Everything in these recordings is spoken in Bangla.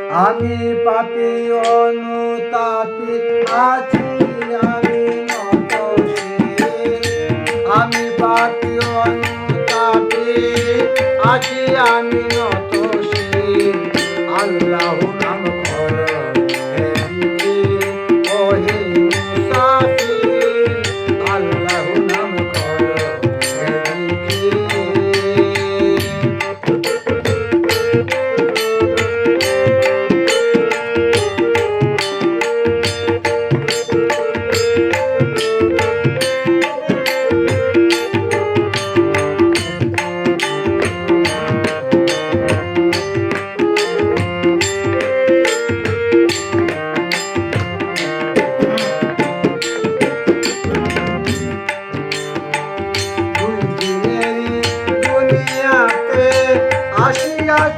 আমি পাপী অনুতাপী আছি আমি নতশীল। আমি পাপী অনুতাপী আছি আমি নতশীল। আল্লাহু নাম করো হে জিকির ও হে মুসাফির। আল্লাহু নাম করো হে জিকির।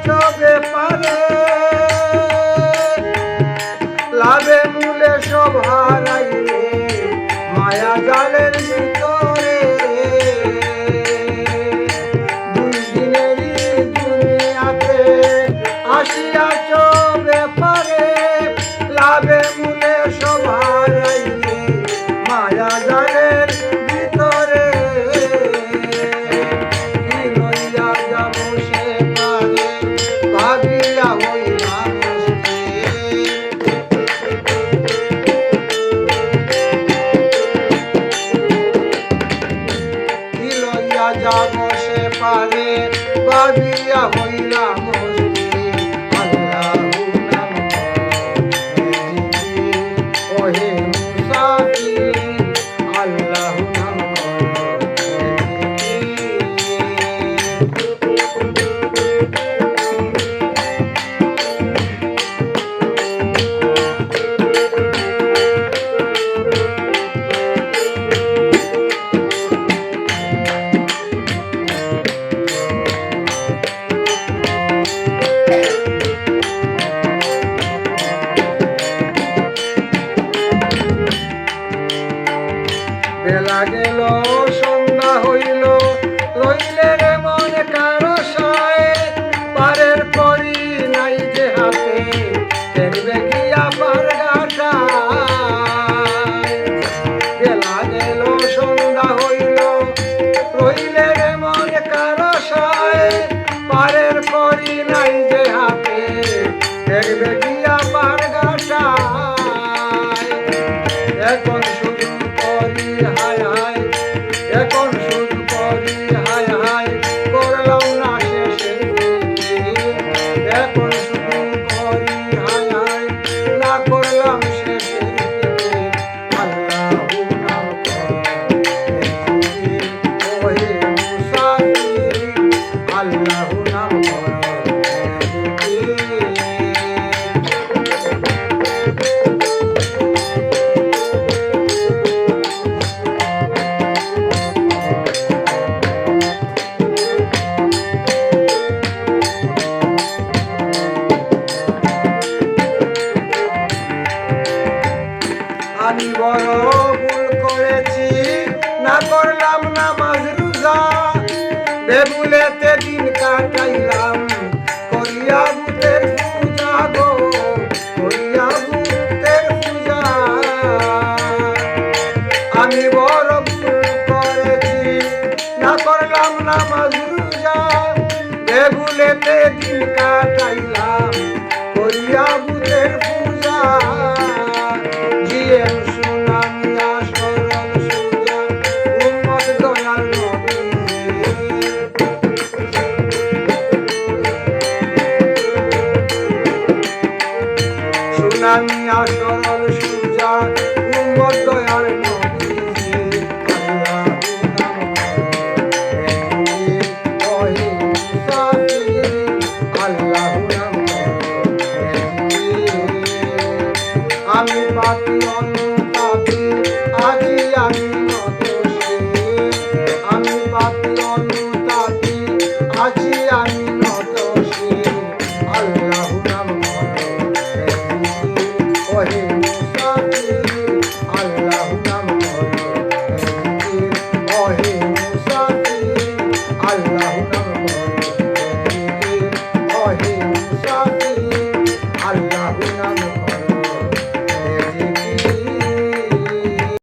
চবে পারে লাভে মূলে সব হারাইলে মায়া জালের ভিতরে। দুই দিনেরই দুনিয়াতে আসিয়া চবে পারে লাভে মূলে সব হারাইলে মায়া জালের ভিতরে। কি লইয়া যাব সে ভাবিয়া হইলাম কি লইয়া যাব সে পারে ভাবিয়া হইলাম আল্লাহু নাম ও হে মুসাফির। আল্লাহু নাম বেলা গেল সন্ধ্যা হইল রইলে রে মন কারো সায়। পারের পরি নাই যে হাতে দেখবে গিয়া পার ঘাটায়। বেলা গেল সন্ধ্যা হইল রইলে রে মন কারো সায়। পারের পরি নাই যে হাতে দেখবে গিয়া পার ঘাটায়। এখন শুধু করি হায় হায় এখন শুধু করি হায় হায় করলাম না শেষের দিকে। এখন শুধু করি হায় হায় না করলাম শেষের দিকে। আল্লাহু নাম করো হে জিকির ও হে মুসাফির। আল্লাহু নাম করো হে জিকির। আমি বড় ভুল করেছি না করলাম নামাজ রোজা। বেবুলেতে দিন কাটাইলাম করিয়া ভূতের পূজা গো করিয়া ভূতের পূজা। আমি বড় ভুল করেছি না করলাম নামাজ রোজা। বেবুলেতে দিন কাটাইলাম করিয়া ভূতের পূজা। জিএম সুনামিয়া সরল সুজা উম্মত দয়াল নবী। সুনামিয়া সরল সুজা উম্মত দয়াল নবী। আল্লাহু নাম করো হে জিকির ও হে মুসাফির। আল্লাহু নাম করো হে জিকির। আমি পাপী অনুতাপী আছি আমি নতশীল। আমি পাপী অনুতাপী আছি আমি নতশীল। আল্লাহু নাম করো হে জিকির ও হে রাহুল নাম